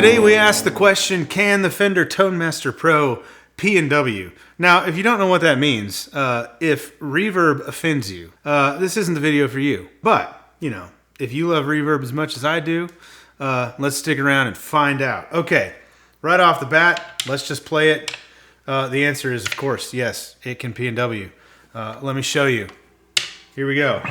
Today we ask the question, can the Fender Tone Master Pro P&W? Now, if you don't know what that means, if reverb offends you, this isn't the video for you. But, you know, if you love reverb as much as I do, let's stick around and find out. Okay, right off the bat, let's just play it. The answer is, of course, yes, it can P&W. Let me show you. Here we go.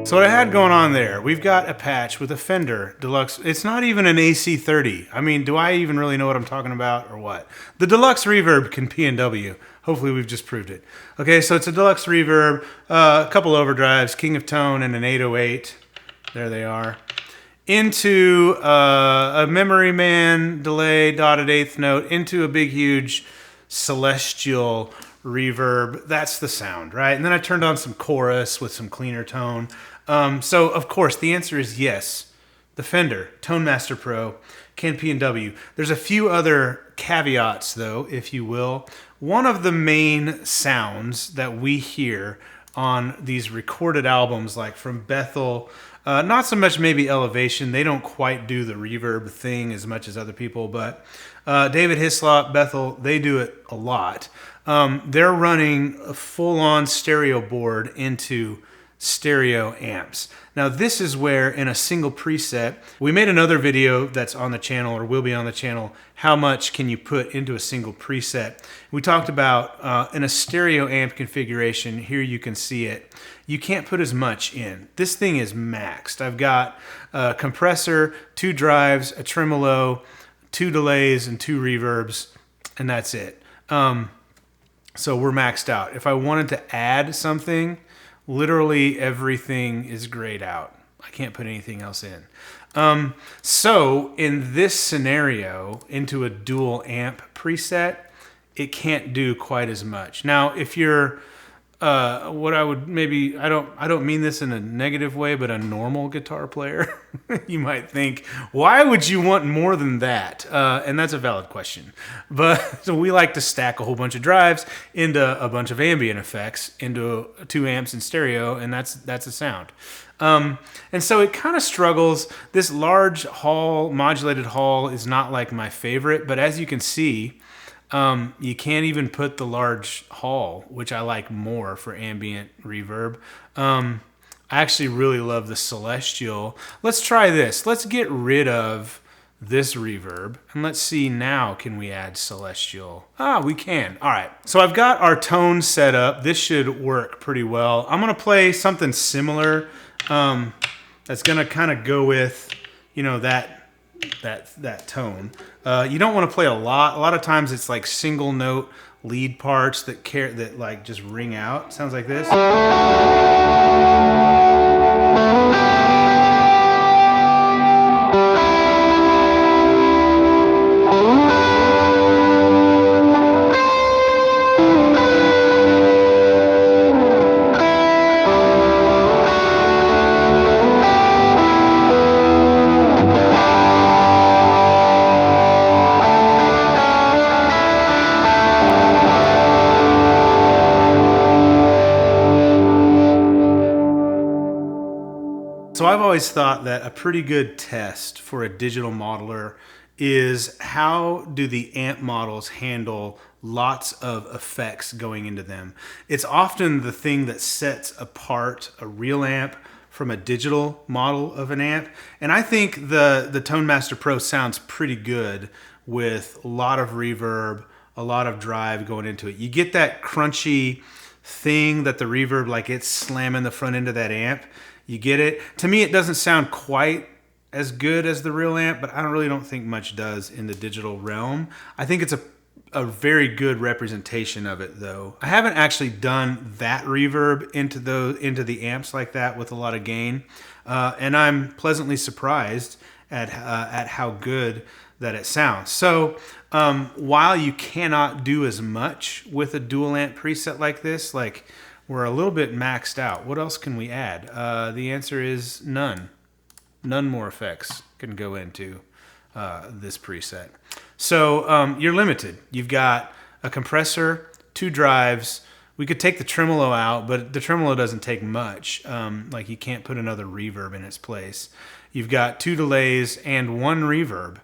So what I had going on there, we've got a patch with a Fender Deluxe. It's not even an AC30. I mean, do I even really know what I'm talking about or what? The Deluxe Reverb can P&W. Hopefully we've just proved it. Okay, so it's a Deluxe Reverb, a couple overdrives, King of Tone and an 808. There they are. Into a Memory Man delay, dotted eighth note, into a big, huge celestial reverb. That's the sound, right? And then I turned on some chorus with some cleaner tone. So, of course, the answer is yes. The Fender Tone Master Pro can P&W. There's a few other caveats, though, if you will. One of the main sounds that we hear on these recorded albums, like from Bethel, not so much maybe Elevation. They don't quite do the reverb thing as much as other people, but David Hislop, Bethel, they do it a lot. They're running a full-on stereo board into stereo amps. Now this is where in a single preset, we made another video that's on the channel or will be on the channel, how much can you put into a single preset. We talked about in a stereo amp configuration, here you can see it, you can't put as much in. This thing is maxed. I've got a compressor, 2 drives, a tremolo, 2 delays, and 2 reverbs, and that's it. So we're maxed out. If I wanted to add something, literally everything is grayed out. I can't put anything else in. So in this scenario, into a dual amp preset, it can't do quite as much. Now, if you're what I would maybe, I don't mean this in a negative way, but a normal guitar player, you might think, why would you want more than that? And that's a valid question. But so we like to stack a whole bunch of drives into a bunch of ambient effects into 2 amps in stereo, and that's a sound. And so it kind of struggles. This large hall, modulated hall, is not like my favorite, but as you can see, you can't even put the large hall, which I like more for ambient reverb. I actually really love the celestial. Let's try this. Let's get rid of this reverb and let's see now, can we add celestial? We can. All right. So I've got our tone set up. This should work pretty well. I'm going to play something similar that's going to kind of go with, you know, that tone. You don't want to play a lot. A lot of times it's like single note lead parts that like just ring out. Sounds like this. So I've always thought that a pretty good test for a digital modeler is how do the amp models handle lots of effects going into them. It's often the thing that sets apart a real amp from a digital model of an amp. And I think the Tone Master Pro sounds pretty good with a lot of reverb, a lot of drive going into it. You get that crunchy thing that the reverb, like it's slamming the front end of that amp. You get it? To me, it doesn't sound quite as good as the real amp, but I really don't think much does in the digital realm. I think it's a very good representation of it, though. I haven't actually done that reverb into the amps like that with a lot of gain, and I'm pleasantly surprised at how good that it sounds. So while you cannot do as much with a dual amp preset like this, like we're a little bit maxed out. What else can we add? The answer is none. None more effects can go into this preset. So you're limited. You've got a compressor, 2 drives. We could take the tremolo out, but the tremolo doesn't take much. Like you can't put another reverb in its place. You've got 2 delays and 1 reverb.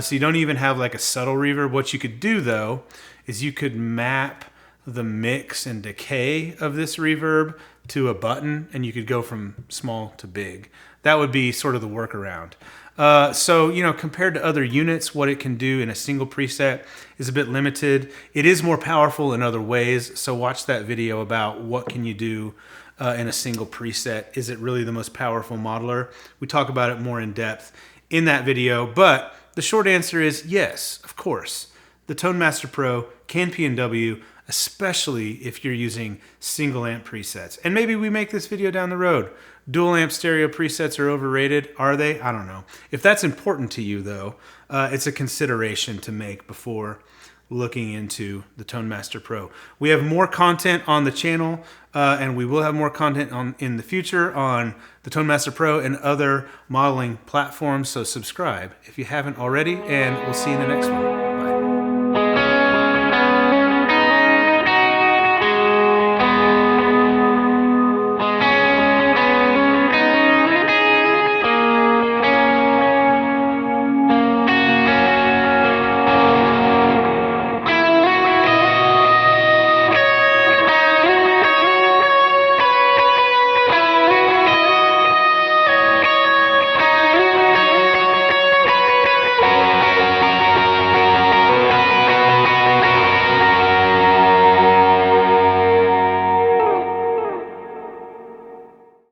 So you don't even have like a subtle reverb. What you could do though is you could map the mix and decay of this reverb to a button, and you could go from small to big. That would be sort of the workaround. So, you know, compared to other units, what it can do in a single preset is a bit limited. It is more powerful in other ways, so watch that video about what can you do in a single preset. Is it really the most powerful modeler? We talk about it more in depth in that video, but the short answer is yes, of course. The Tone Master Pro can P&W, especially if you're using single amp presets. And maybe we make this video down the road. Dual amp stereo presets are overrated. Are they? I don't know. If that's important to you though, it's a consideration to make before looking into the Tone Master Pro. We have more content on the channel, and we will have more content in the future on the Tone Master Pro and other modeling platforms, so subscribe if you haven't already, and we'll see you in the next one.